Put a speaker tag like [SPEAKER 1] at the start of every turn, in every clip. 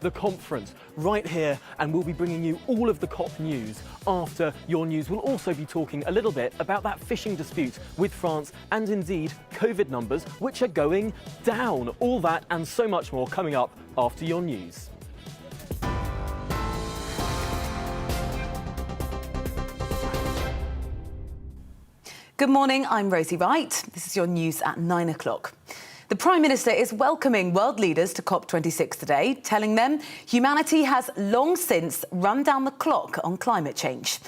[SPEAKER 1] The conference right here, and we'll be bringing you all of the COP news. After your news, we'll also be talking a little bit about that fishing dispute with France and indeed COVID numbers, which are going down. All that and so much more coming up after your news.
[SPEAKER 2] Good morning, I'm Rosie Wright. This is your news at 9 o'clock. The Prime Minister is welcoming world leaders to COP26 today, telling them humanity has long since run down the clock on climate change.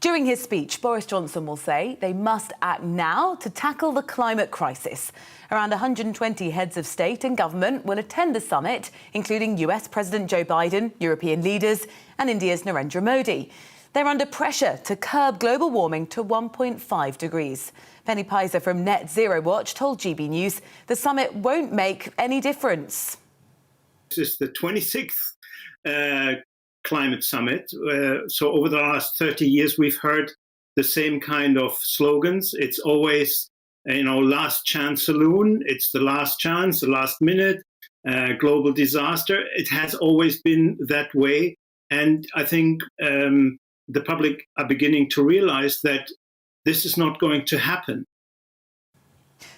[SPEAKER 2] During his speech, Boris Johnson will say they must act now to tackle the climate crisis. Around 120 heads of state and government will attend the summit, including US President Joe Biden, European leaders and India's Narendra Modi. They're under pressure to curb global warming to 1.5 degrees. Penny Pizer from Net Zero Watch told GB News the summit won't make any difference.
[SPEAKER 3] This is the 26th climate summit. So over the last 30 years, we've heard the same kind of slogans. It's always, last chance saloon. It's the last chance, the last minute, global disaster. It has always been that way. And I think the public are beginning to realize that this is not going to happen.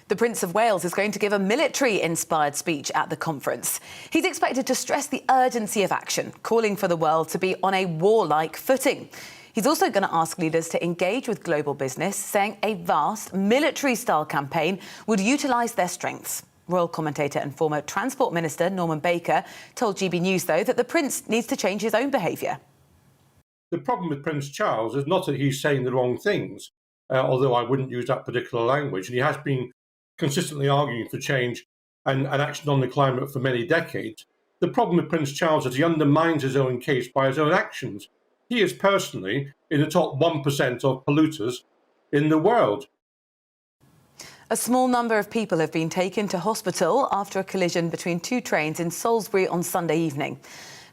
[SPEAKER 2] The Prince of Wales is going to give a military-inspired speech at the conference. He's expected to stress the urgency of action, calling for the world to be on a warlike footing. He's also going to ask leaders to engage with global business, saying a vast military-style campaign would utilise their strengths. Royal commentator and former Transport Minister Norman Baker told GB News, though, that the Prince needs to change his own behaviour.
[SPEAKER 4] The problem with Prince Charles is not that he's saying the wrong things, although I wouldn't use that particular language. And he has been consistently arguing for change and action on the climate for many decades. The problem with Prince Charles is he undermines his own case by his own actions. He is personally in the top 1% of polluters in the world.
[SPEAKER 2] A small number of people have been taken to hospital after a collision between two trains in Salisbury on Sunday evening.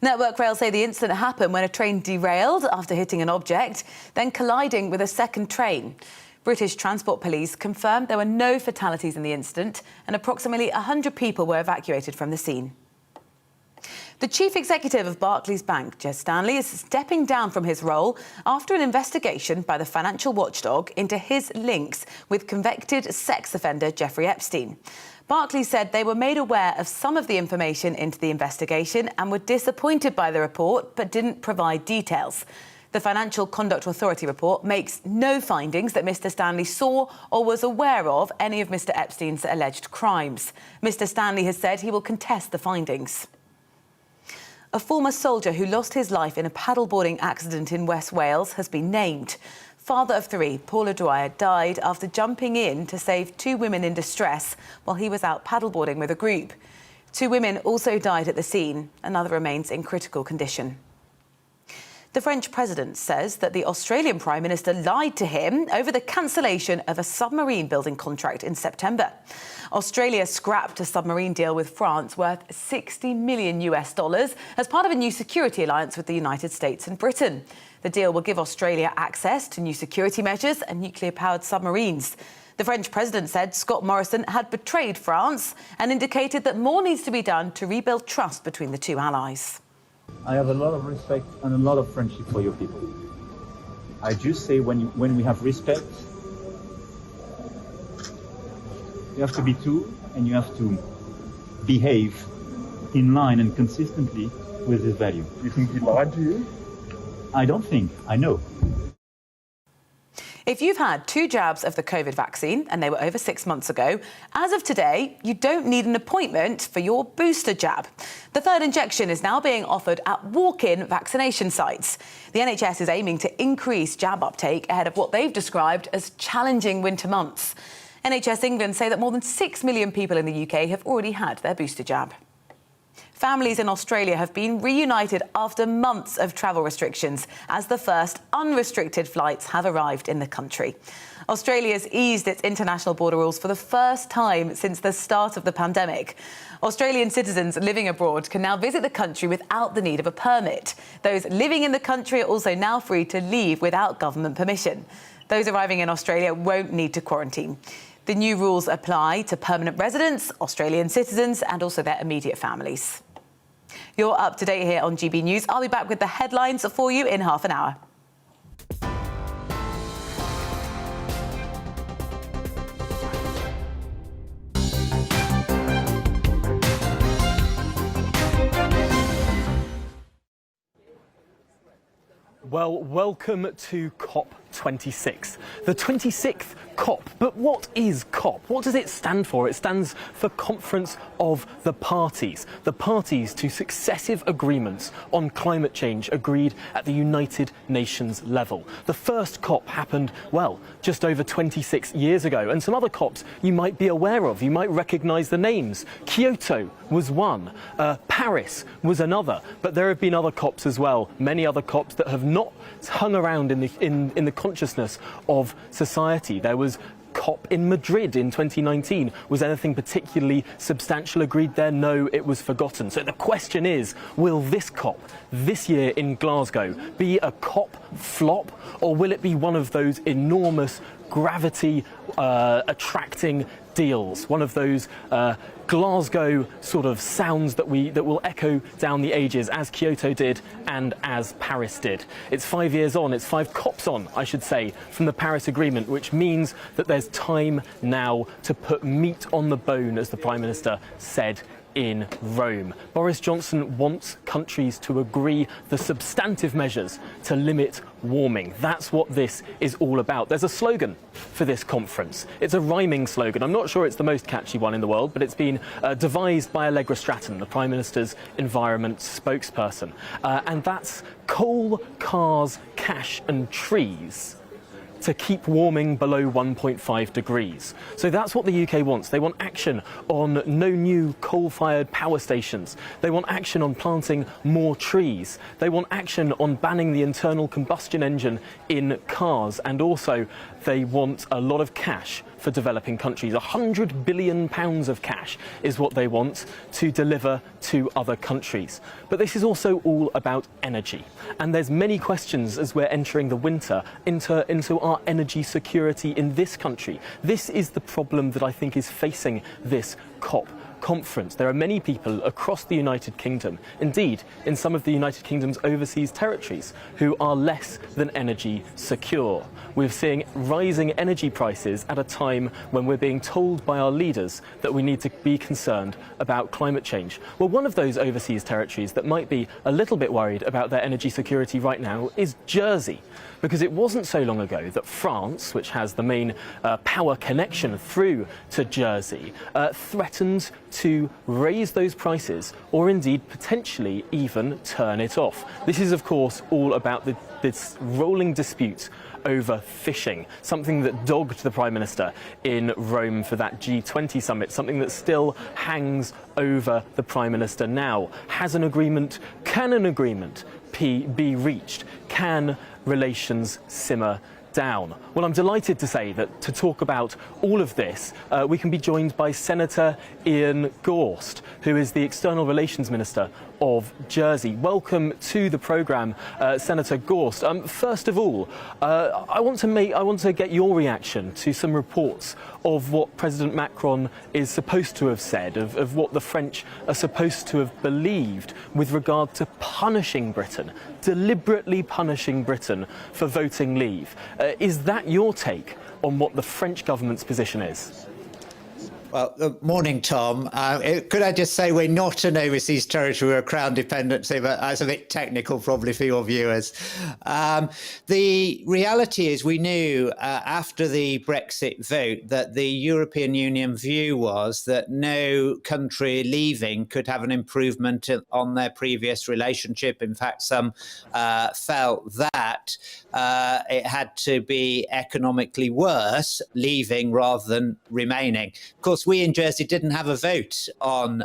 [SPEAKER 2] Network Rail say the incident happened when a train derailed after hitting an object, then colliding with a second train. British Transport Police confirmed there were no fatalities in the incident and approximately 100 people were evacuated from the scene. The chief executive of Barclays Bank, Jes Stanley, is stepping down from his role after an investigation by the financial watchdog into his links with convicted sex offender Jeffrey Epstein. Barclays said they were made aware of some of the information into the investigation and were disappointed by the report, but didn't provide details. The Financial Conduct Authority report makes no findings that Mr Stanley saw or was aware of any of Mr Epstein's alleged crimes. Mr Stanley has said he will contest the findings. A former soldier who lost his life in a paddleboarding accident in West Wales has been named. Father of three, Paul O'Dwyer, died after jumping in to save two women in distress while he was out paddleboarding with a group. Two women also died at the scene. Another remains in critical condition. The French president says that the Australian Prime Minister lied to him over the cancellation of a submarine building contract in September. Australia scrapped a submarine deal with France worth $60 million as part of a new security alliance with the United States and Britain. The deal will give Australia access to new security measures and nuclear-powered submarines. The French president said Scott Morrison had betrayed France and indicated that more needs to be done to rebuild trust between the two allies.
[SPEAKER 5] I have a lot of respect and a lot of friendship for your people. I just say when we have respect, you have to be true and you have to behave in line and consistently with this value.
[SPEAKER 6] You think he lied to you?
[SPEAKER 5] I don't think, I know.
[SPEAKER 2] If you've had 2 jabs of the COVID vaccine, and they were over 6 months ago, as of today, you don't need an appointment for your booster jab. The third injection is now being offered at walk-in vaccination sites. The NHS is aiming to increase jab uptake ahead of what they've described as challenging winter months. NHS England say that more than 6 million people in the UK have already had their booster jab. Families in Australia have been reunited after months of travel restrictions as the first unrestricted flights have arrived in the country. Australia's eased its international border rules for the first time since the start of the pandemic. Australian citizens living abroad can now visit the country without the need of a permit. Those living in the country are also now free to leave without government permission. Those arriving in Australia won't need to quarantine. The new rules apply to permanent residents, Australian citizens and also their immediate families. You're up to date here on GB News. I'll be back with the headlines for you in half an hour.
[SPEAKER 1] Well, welcome to COP26, the 26th COP. But what is COP? What does it stand for? It stands for Conference of the Parties to successive agreements on climate change agreed at the United Nations level. The first COP happened, well, just over 26 years ago, and some other COPs you might be aware of. You might recognise the names. Kyoto was one, Paris was another, but there have been other COPs as well, many other COPs that have not hung around in the consciousness of society. There was COP in Madrid in 2019. Was anything particularly substantial agreed there? No, it was forgotten. So the question is, will this COP this year in Glasgow be a COP flop, or will it be one of those enormous gravity attracting deals, one of those Glasgow sort of sounds that will echo down the ages, as Kyoto did and as Paris did. It's 5 years on, it's 5 COPs on, I should say, from the Paris Agreement, which means that there's time now to put meat on the bone, as the Prime Minister said in Rome. Boris Johnson wants countries to agree the substantive measures to limit warming. That's what this is all about. There's a slogan for this conference. It's a rhyming slogan. I'm not sure it's the most catchy one in the world, but it's been devised by Allegra Stratton, the Prime Minister's environment spokesperson. And that's coal, cars, cash and trees to keep warming below 1.5 degrees. So that's what the UK wants. They want action on no new coal-fired power stations. They want action on planting more trees. They want action on banning the internal combustion engine in cars. And also they want a lot of cash for developing countries. £100 billion of cash is what they want to deliver to other countries. But this is also all about energy. And there's many questions as we're entering the winter into our energy security in this country. This is the problem that I think is facing this COP conference. There are many people across the United Kingdom, indeed in some of the United Kingdom's overseas territories, who are less than energy secure. We're seeing rising energy prices at a time when we're being told by our leaders that we need to be concerned about climate change. Well, one of those overseas territories that might be a little bit worried about their energy security right now is Jersey, because it wasn't so long ago that France, which has the main power connection through to Jersey, threatened to raise those prices, or indeed potentially even turn it off. This is, of course, all about this rolling dispute over fishing, something that dogged the Prime Minister in Rome for that G20 summit, something that still hangs over the Prime Minister now. Can an agreement be reached? Can relations simmer down? Well, I'm delighted to say that to talk about all of this, we can be joined by Senator Ian Gorst, who is the External Relations Minister of Jersey. Welcome to the programme, Senator Gorst. First of all, I want to get your reaction to some reports of what President Macron is supposed to have said, of what the French are supposed to have believed with regard to punishing Britain, deliberately punishing Britain for voting leave. Is that your take on what the French government's position is?
[SPEAKER 6] Well, good morning, Tom. Could I just say we're not an overseas territory, we're a Crown dependency, but that's a bit technical probably for your viewers. The reality is we knew after the Brexit vote that the European Union view was that no country leaving could have an improvement on their previous relationship. In fact, some felt that it had to be economically worse leaving rather than remaining. Of course, we in Jersey didn't have a vote on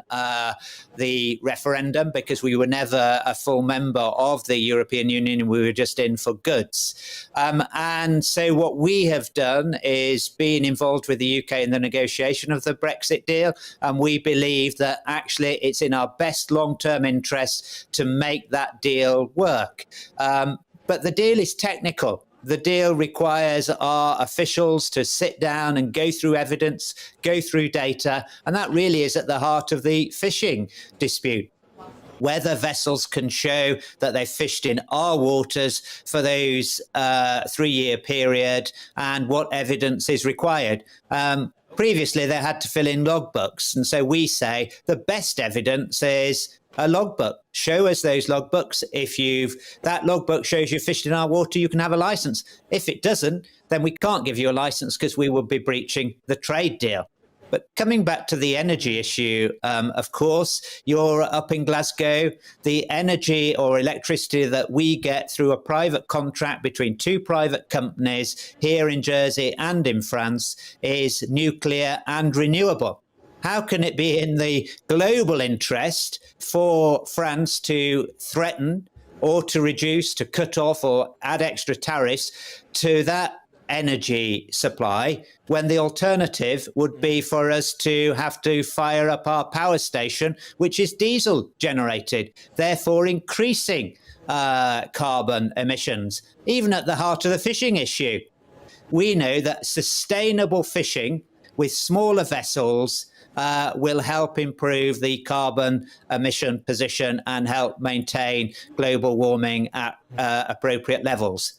[SPEAKER 6] the referendum because we were never a full member of the European Union. We were just in for goods. And so what we have done is been involved with the UK in the negotiation of the Brexit deal. And we believe that actually it's in our best long-term interests to make that deal work. But the deal is technical. The deal requires our officials to sit down and go through evidence, go through data, and that really is at the heart of the fishing dispute. whether vessels can show that they fished in our waters for those 3-year period and what evidence is required. Previously, they had to fill in logbooks. And so we say the best evidence is a logbook. Show us those logbooks. If that logbook shows you fished in our water, you can have a license. If it doesn't, then we can't give you a license because we will be breaching the trade deal. But coming back to the energy issue, of course, you're up in Glasgow. The energy or electricity that we get through a private contract between 2 private companies here in Jersey and in France is nuclear and renewable. How can it be in the global interest for France to threaten or to reduce, to cut off or add extra tariffs to that energy supply when the alternative would be for us to have to fire up our power station, which is diesel generated, therefore increasing carbon emissions, even at the heart of the fishing issue? We know that sustainable fishing with smaller vessels will help improve the carbon emission position and help maintain global warming at appropriate levels.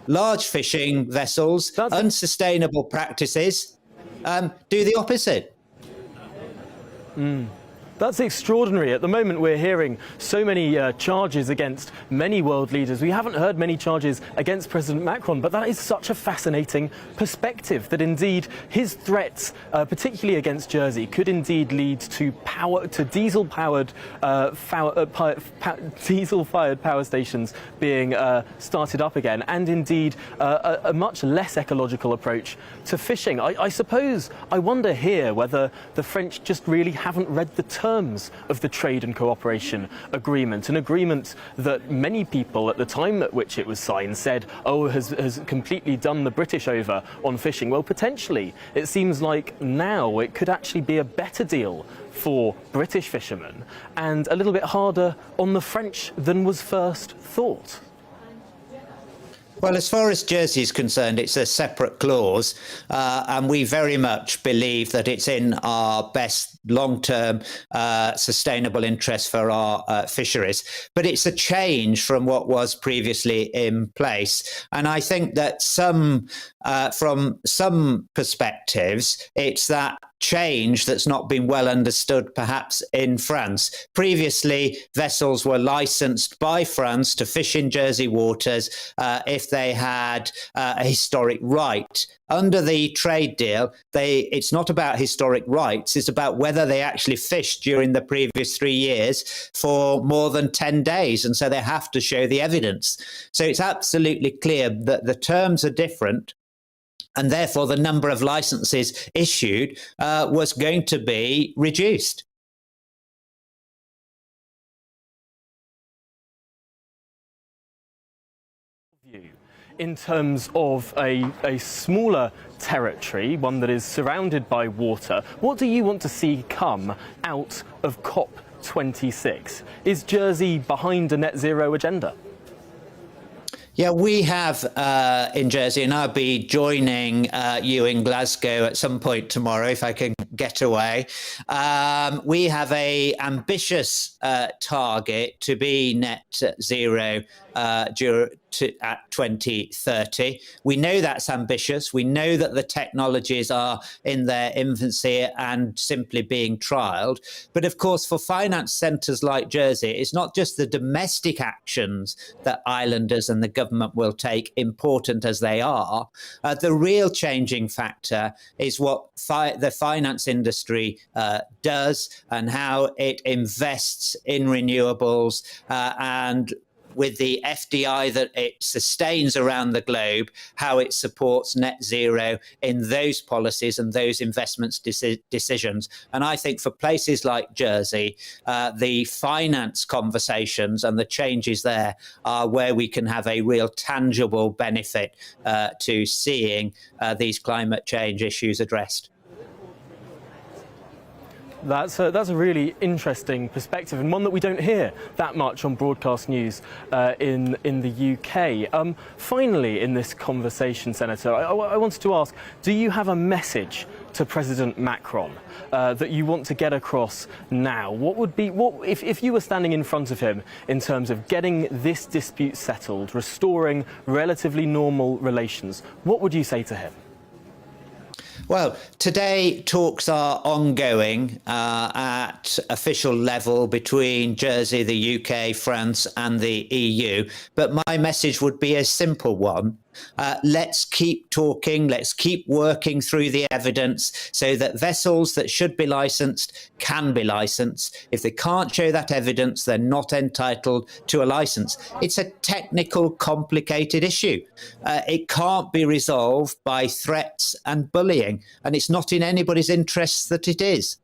[SPEAKER 6] Large fishing vessels, unsustainable practices, do the opposite.
[SPEAKER 1] That's extraordinary. At the moment, we're hearing so many charges against many world leaders. We haven't heard many charges against President Macron, but that is such a fascinating perspective that indeed his threats, particularly against Jersey, could indeed lead to diesel-fired power stations being started up again, and indeed a much less ecological approach to fishing. I wonder here whether the French just really haven't read the terms of the trade and cooperation agreement, an agreement that many people at the time at which it was signed said, has completely done the British over on fishing. Well, potentially, it seems like now it could actually be a better deal for British fishermen and a little bit harder on the French than was first thought.
[SPEAKER 6] Well, as far as Jersey is concerned, it's a separate clause, and we very much believe that it's in our best long-term sustainable interest for our fisheries. But it's a change from what was previously in place. And I think that from some perspectives, it's that change that's not been well understood perhaps in France. Previously, vessels were licensed by France to fish in Jersey waters if they had a historic right. Under the trade deal, it's not about historic rights, it's about whether they actually fished during the previous 3 years for more than 10 days. And so they have to show the evidence. So it's absolutely clear that the terms are different. And therefore, the number of licenses issued was going to be reduced.
[SPEAKER 1] In terms of a smaller territory, one that is surrounded by water, what do you want to see come out of COP26? Is Jersey behind a net zero agenda?
[SPEAKER 6] Yeah, we have in Jersey, and I'll be joining you in Glasgow at some point tomorrow if I can get away. We have an ambitious target to be net zero at 2030. We know that's ambitious. We know that the technologies are in their infancy and simply being trialled. But of course, for finance centres like Jersey, it's not just the domestic actions that islanders and the government will take, important as they are. The real changing factor is what the finance industry does and how it invests in renewables and with the FDI that it sustains around the globe, how it supports net zero in those policies and those investments decisions. And I think for places like Jersey, the finance conversations and the changes there are where we can have a real tangible benefit to seeing these climate change issues addressed.
[SPEAKER 1] That's a really interesting perspective, and one that we don't hear that much on broadcast news in the UK. Finally, in this conversation, Senator, I wanted to ask, do you have a message to President Macron that you want to get across now? What would be, if you were standing in front of him in terms of getting this dispute settled, restoring relatively normal relations, what would you say to him?
[SPEAKER 6] Well, today talks are ongoing at official level between Jersey, the UK, France and the EU. But my message would be a simple one. Let's keep talking, let's keep working through the evidence so that vessels that should be licensed can be licensed. If they can't show that evidence, they're not entitled to a license. It's a technical, complicated issue. It can't be resolved by threats and bullying, and it's not in anybody's interests that it is.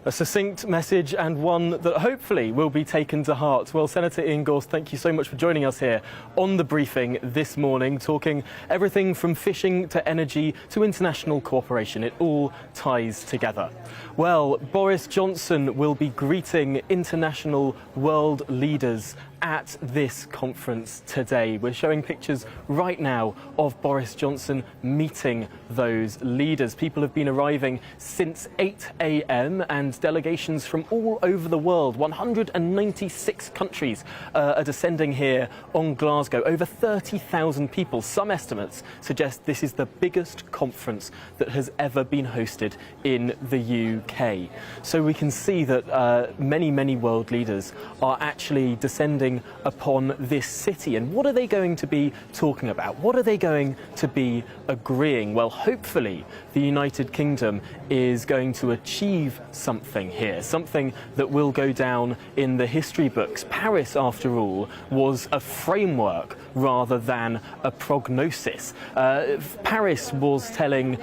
[SPEAKER 1] A succinct message, and one that hopefully will be taken to heart. Well, Senator Ian Gorst, thank you so much for joining us here on The Briefing this morning, talking everything from fishing to energy to international cooperation. It all ties together. Well, Boris Johnson will be greeting international world leaders at this conference today. We're showing pictures right now of Boris Johnson meeting those leaders. People have been arriving since 8 a.m. and delegations from all over the world, 196 countries are descending here on Glasgow. Over 30,000 people. Some estimates suggest this is the biggest conference that has ever been hosted in the UK. So we can see that many world leaders are actually descending upon this city. And what are they going to be talking about? What are they going to be agreeing? Well, hopefully the United Kingdom is going to achieve something here, something that will go down in the history books. Paris, after all, was a framework rather than a prognosis. Paris was telling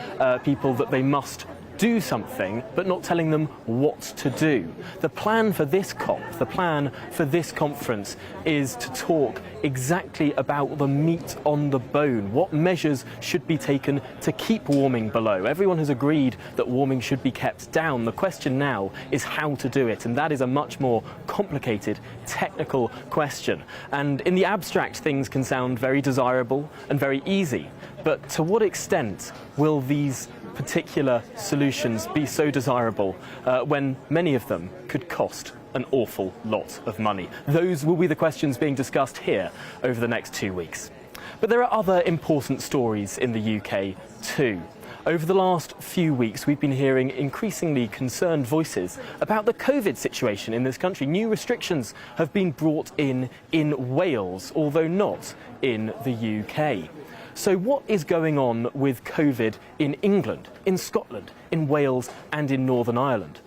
[SPEAKER 1] people that they must do something, but not telling them what to do. The plan for this COP, the plan for this conference, is to talk exactly about the meat on the bone. What measures should be taken to keep warming below? Everyone has agreed that warming should be kept down. The question now is how to do it, and that is a much more complicated technical question. And in the abstract, things can sound very desirable and very easy, but to what extent will these particular solutions be so desirable when many of them could cost an awful lot of money? Those will be the questions being discussed here over the next 2 weeks. But there are other important stories in the UK too. Over the last few weeks, we've been hearing increasingly concerned voices about the COVID situation in this country. New restrictions have been brought in Wales, although not in the UK. So what is going on with COVID in England, in Scotland, in Wales and in Northern Ireland?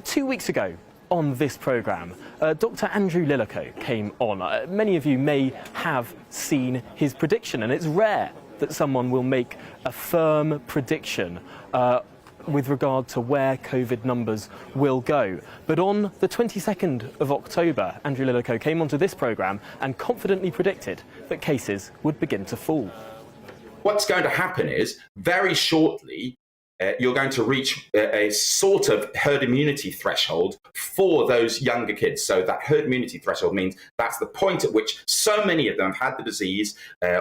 [SPEAKER 1] 2 weeks ago on this programme, Dr. Andrew Lillicoe came on. Many of you may have seen his prediction, and it's rare that someone will make a firm prediction with regard to where COVID numbers will go. But on the 22nd of October, Andrew Lillicoe came onto this programme and confidently predicted that cases would begin to fall.
[SPEAKER 7] What's going to happen is, very shortly, you're going to reach a sort of herd immunity threshold for those younger kids. So that herd immunity threshold means that's the point at which so many of them have had the disease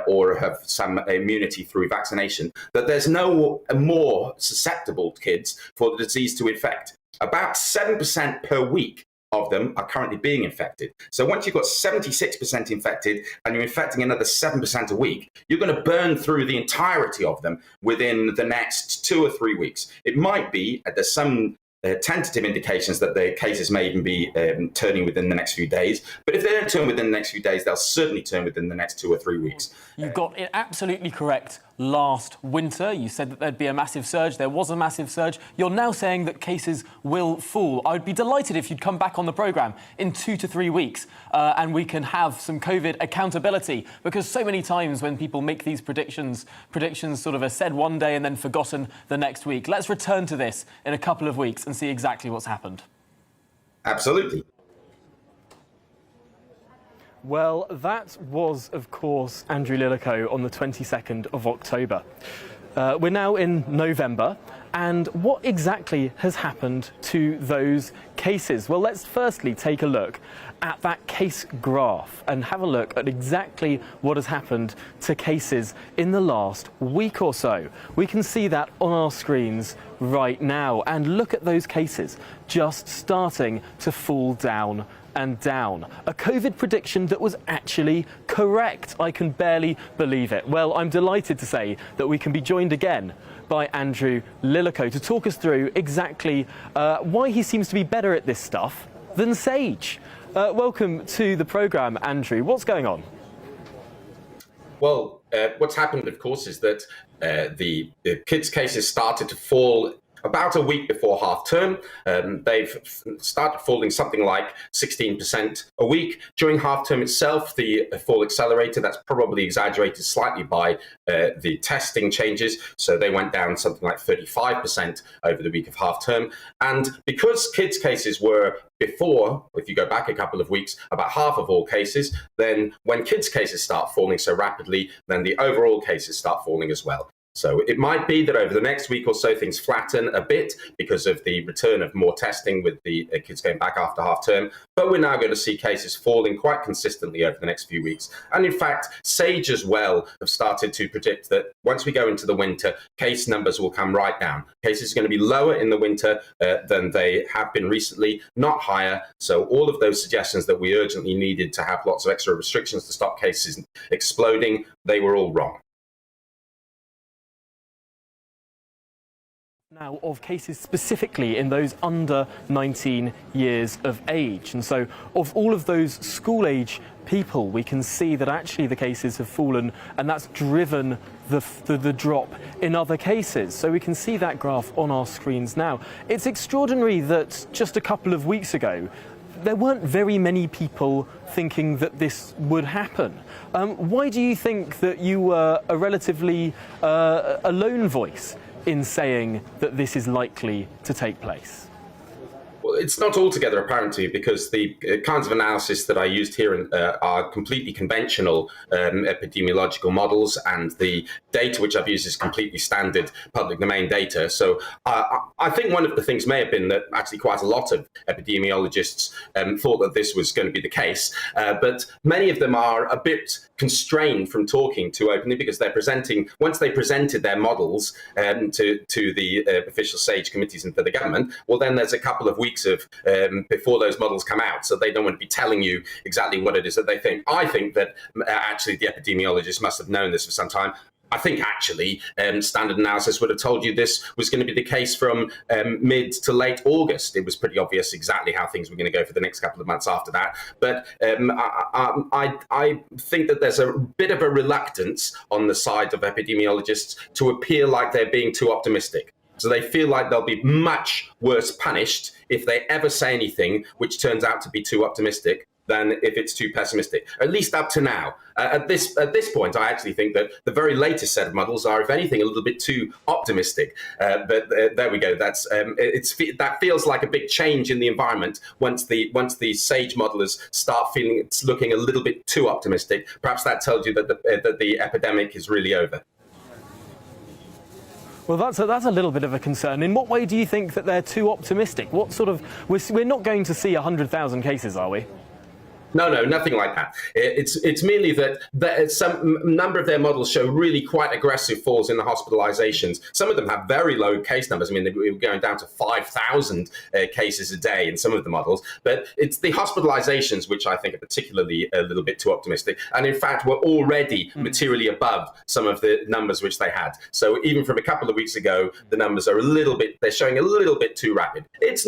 [SPEAKER 7] or have some immunity through vaccination, that there's no more susceptible kids for the disease to infect. About 7% per week of them are currently being infected. So once you've got 76% infected and you're infecting another 7% a week, you're going to burn through the entirety of them within the next 2 or 3 weeks. It might be, there's some tentative indications that the cases may even be turning within the next few days. But if they don't turn within the next few days, they'll certainly turn within the next 2 or 3 weeks.
[SPEAKER 1] You got it absolutely correct last winter. You said that there'd be a massive surge. There was a massive surge. You're now saying that cases will fall. I would be delighted if you'd come back on the programme in 2 to 3 weeks and we can have some COVID accountability, because so many times when people make these predictions sort of are said one day and then forgotten the next week. Let's return to this in a couple of weeks and see exactly what's happened.
[SPEAKER 7] Absolutely.
[SPEAKER 1] Well, that was, of course, Andrew Lillicoe on the 22nd of October. we're now in November, and what exactly has happened to those cases? Well, let's firstly take a look at that case graph and have a look at exactly what has happened to cases in the last week or so. We can see that on our screens right now, and look at those cases just starting to fall down and down. A COVID prediction that was actually correct. I can barely believe it. Well, I'm delighted to say that we can be joined again by Andrew Lillico to talk us through exactly why he seems to be better at this stuff than Sage. Welcome to the programme, Andrew. What's going on?
[SPEAKER 7] Well, what's happened, of course, is that the kids' cases started to fall about a week before half term. They've started falling something like 16% a week. During half term itself, the fall accelerated. That's probably exaggerated slightly by the testing changes. So they went down something like 35% over the week of half term. And because kids' cases were before, if you go back a couple of weeks, about half of all cases, then when kids' cases start falling so rapidly, then the overall cases start falling as well. So it might be that over the next week or so, things flatten a bit because of the return of more testing with the kids going back after half term. But we're now going to see cases falling quite consistently over the next few weeks. And in fact, Sage as well have started to predict that once we go into the winter, case numbers will come right down. Cases are going to be lower in the winter than they have been recently, not higher. So all of those suggestions that we urgently needed to have lots of extra restrictions to stop cases exploding, they were all wrong.
[SPEAKER 1] Now of cases specifically in those under 19 years of age. And so of all of those school age people, we can see that actually the cases have fallen, and that's driven the drop in other cases. So we can see that graph on our screens now. It's extraordinary that just a couple of weeks ago, there weren't very many people thinking that this would happen. Why do you think that you were a relatively a lone voice in saying that this is likely to take place?
[SPEAKER 7] Well, it's not altogether apparent to you because the kinds of analysis that I used here are completely conventional epidemiological models, and the data which I've used is completely standard public domain data. So I think one of the things may have been that actually quite a lot of epidemiologists thought that this was going to be the case, but many of them are a bit constrained from talking too openly because they're presenting, once they presented their models to the official SAGE committees and for the government, well then there's a couple of weeks of before those models come out, so they don't want to be telling you exactly what it is that they think. I think that actually the epidemiologists must have known this for some time. I think actually standard analysis would have told you this was going to be the case from mid to late August. It was pretty obvious exactly how things were going to go for the next couple of months after that. But I think that there's a bit of a reluctance on the side of epidemiologists to appear like they're being too optimistic. So they feel like they'll be much worse punished if they ever say anything which turns out to be too optimistic than if it's too pessimistic, at least up to now. At this point, I actually think that the very latest set of models are, if anything, a little bit too optimistic. But there we go. That feels like a big change in the environment once the SAGE modelers start feeling it's looking a little bit too optimistic. Perhaps that tells you that the epidemic is really over.
[SPEAKER 1] Well, that's a little bit of a concern. In what way do you think that they're too optimistic? What sort of we're not going to see 100,000 cases, are we?
[SPEAKER 7] No, nothing like that. It's merely that some number of their models show really quite aggressive falls in the hospitalizations. Some of them have very low case numbers. I mean, they were going down to 5,000 cases a day in some of the models. But it's the hospitalizations which I think are particularly a little bit too optimistic. And in fact, were already materially above some of the numbers which they had. So even from a couple of weeks ago, the numbers are they're showing a little bit too rapid. It's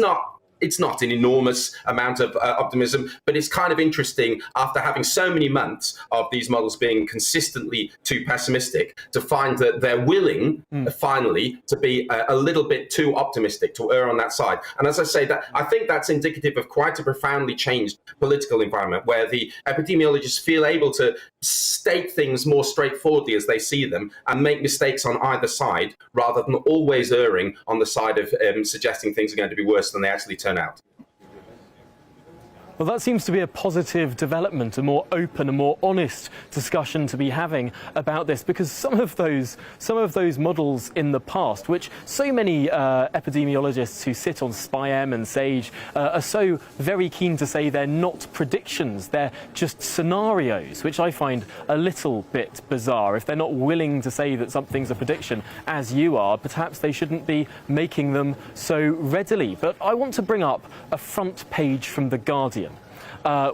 [SPEAKER 7] not an enormous amount of optimism, but it's kind of interesting after having so many months of these models being consistently too pessimistic to find that they're willing finally to be a little bit too optimistic, to err on that side. And as I say, that I think that's indicative of quite a profoundly changed political environment where the epidemiologists feel able to state things more straightforwardly as they see them and make mistakes on either side rather than always erring on the side of suggesting things are going to be worse than they actually turn out.
[SPEAKER 1] Well, that seems to be a positive development, a more open, a more honest discussion to be having about this, because some of those models in the past, which so many epidemiologists who sit on SPI-M and SAGE are so very keen to say they're not predictions, they're just scenarios, which I find a little bit bizarre. If they're not willing to say that something's a prediction, as you are, perhaps they shouldn't be making them so readily. But I want to bring up a front page from The Guardian.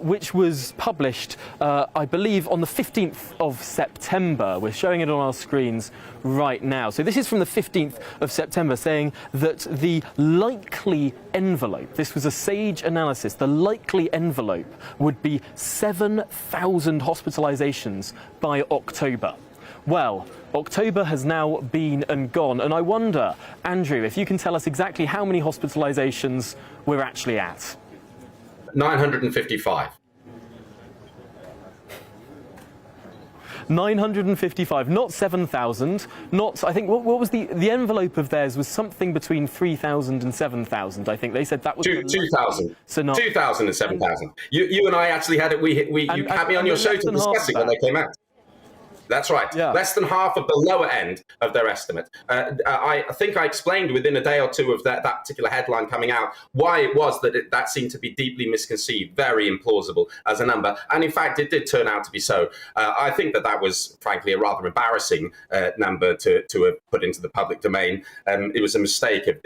[SPEAKER 1] Which was published, I believe, on the 15th of September. We're showing it on our screens right now. So this is from the 15th of September, saying that the likely envelope, this was a SAGE analysis, the likely envelope would be 7,000 hospitalisations by October. Well, October has now been and gone, and I wonder, Andrew, if you can tell us exactly how many hospitalisations we're actually at.
[SPEAKER 7] 955.
[SPEAKER 1] 955, not 7,000, not, I think, what was the envelope of theirs was something between 3,000 and 7,000, I think. They said that was
[SPEAKER 7] 2,000.
[SPEAKER 1] So
[SPEAKER 7] 2,000 and 7,000. You and I actually had it, you had me on your show to discuss it when they came out. That's right.
[SPEAKER 1] Yeah.
[SPEAKER 7] Less than half of the lower end of their estimate. I think I explained within a day or two of that particular headline coming out why it was that that seemed to be deeply misconceived, very implausible as a number. And in fact, it did turn out to be so. I think that was, frankly, a rather embarrassing number to have put into the public domain. It was a mistake of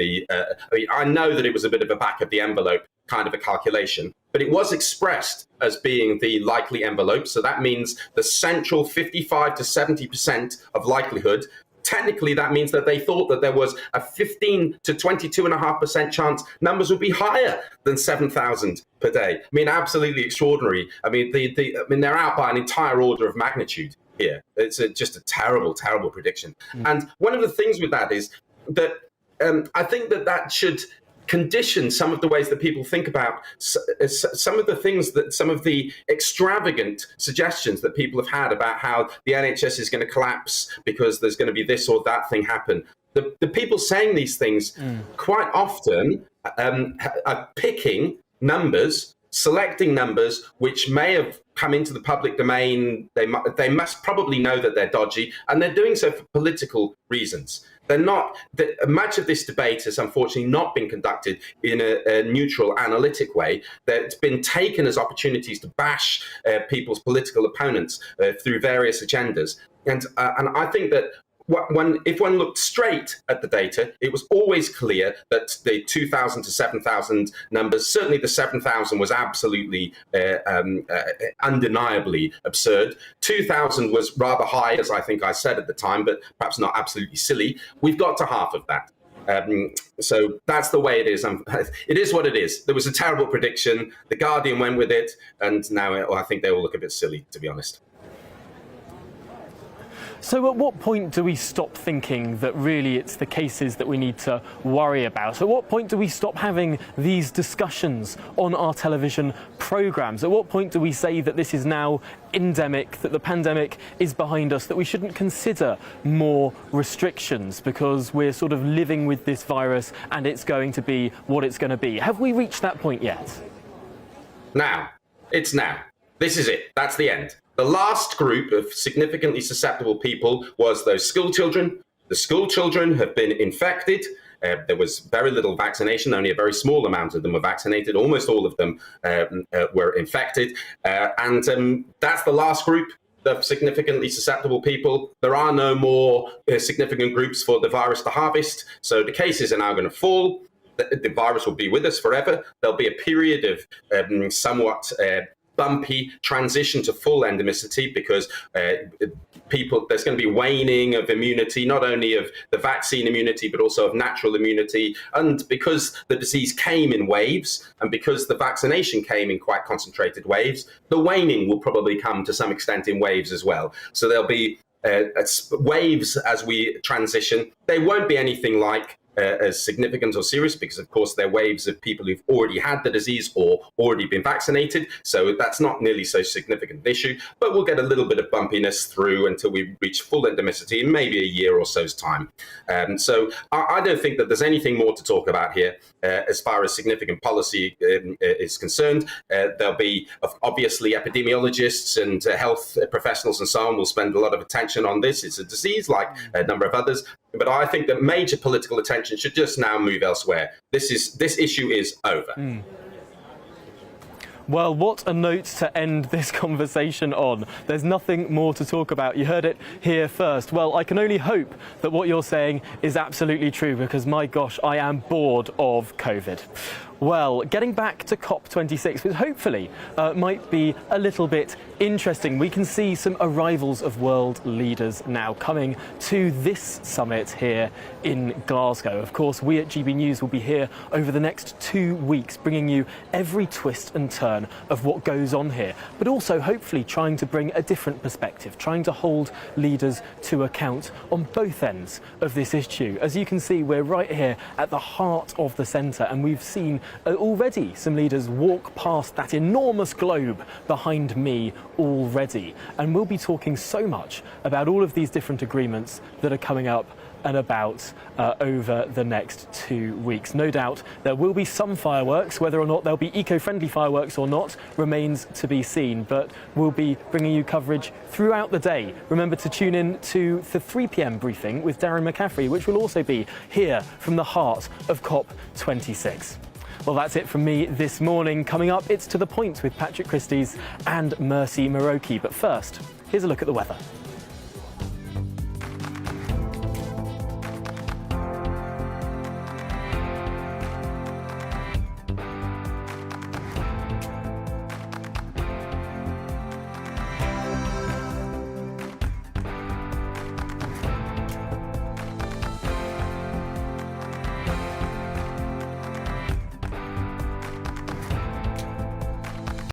[SPEAKER 7] I know that it was a bit of a back of the envelope kind of a calculation, but it was expressed as being the likely envelope. So that means the central 55 to 70% of likelihood. Technically, that means that they thought that there was a 15 to 22.5% chance numbers would be higher than 7,000 per day. I mean, absolutely extraordinary. I mean, they're out by an entire order of magnitude here. It's just a terrible, terrible prediction. And one of the things with that is that I think that should condition some of the ways that people think about some of the things that some of the extravagant suggestions that people have had about how the NHS is going to collapse because there's going to be this or that thing happen. The people saying these things quite often are picking numbers, selecting numbers which may have come into the public domain. They must probably know that they're dodgy, and they're doing so for political reasons. They're not. Much of this debate has unfortunately not been conducted in a neutral, analytic way. That's been taken as opportunities to bash people's political opponents through various agendas. And I think that if one looked straight at the data, it was always clear that the 2,000 to 7,000 numbers, certainly the 7,000 was absolutely undeniably absurd. 2,000 was rather high, as I think I said at the time, but perhaps not absolutely silly. We've got to half of that. So that's the way it is. It is what it is. There was a terrible prediction. The Guardian went with it, and now I think they all look a bit silly, to be honest.
[SPEAKER 1] So at what point do we stop thinking that really it's the cases that we need to worry about? At what point do we stop having these discussions on our television programmes? At what point do we say that this is now endemic, that the pandemic is behind us, that we shouldn't consider more restrictions because we're sort of living with this virus and it's going to be what it's going to be? Have we reached that point yet?
[SPEAKER 7] Now. It's now. This is it. That's the end. The last group of significantly susceptible people was those school children. The school children have been infected. There was very little vaccination. Only a very small amount of them were vaccinated. Almost all of them were infected. And that's the last group of significantly susceptible people. There are no more significant groups for the virus to harvest. So the cases are now going to fall. The virus will be with us forever. There'll be a period of somewhat bumpy transition to full endemicity because there's going to be waning of immunity, not only of the vaccine immunity, but also of natural immunity. And because the disease came in waves and because the vaccination came in quite concentrated waves, the waning will probably come to some extent in waves as well. So there'll be waves as we transition. They won't be anything like as significant or serious because, of course, they're waves of people who've already had the disease or already been vaccinated. So that's not nearly so significant an issue. But we'll get a little bit of bumpiness through until we reach full endemicity in maybe a year or so's time. So I don't think that there's anything more to talk about here as far as significant policy is concerned. There'll be obviously epidemiologists and health professionals and so on will spend a lot of attention on this. It's a disease like a number of others. But I think that major political attention should just now move elsewhere. This issue is over.
[SPEAKER 1] Well, what a note to end this conversation on. There's nothing more to talk about. You heard it here first. Well, I can only hope that what you're saying is absolutely true because, my gosh, I am bored of COVID. Well, getting back to COP26, which hopefully might be a little bit interesting. We can see some arrivals of world leaders now coming to this summit here in Glasgow. Of course, we at GB News will be here over the next 2 weeks, bringing you every twist and turn of what goes on here, but also hopefully trying to bring a different perspective, trying to hold leaders to account on both ends of this issue. As you can see, we're right here at the heart of the centre, and we've seen already some leaders walk past that enormous globe behind me already. And we'll be talking so much about all of these different agreements that are coming up and about over the next 2 weeks. No doubt there will be some fireworks. Whether or not there'll be eco-friendly fireworks or not remains to be seen, but we'll be bringing you coverage throughout the day. Remember to tune in to the 3 p.m. briefing with Darren McCaffrey, which will also be here from the heart of COP26. Well, that's it from me this morning. Coming up, it's To The Point with Patrick Christys and Mercy Muroki. But first, here's a look at the weather.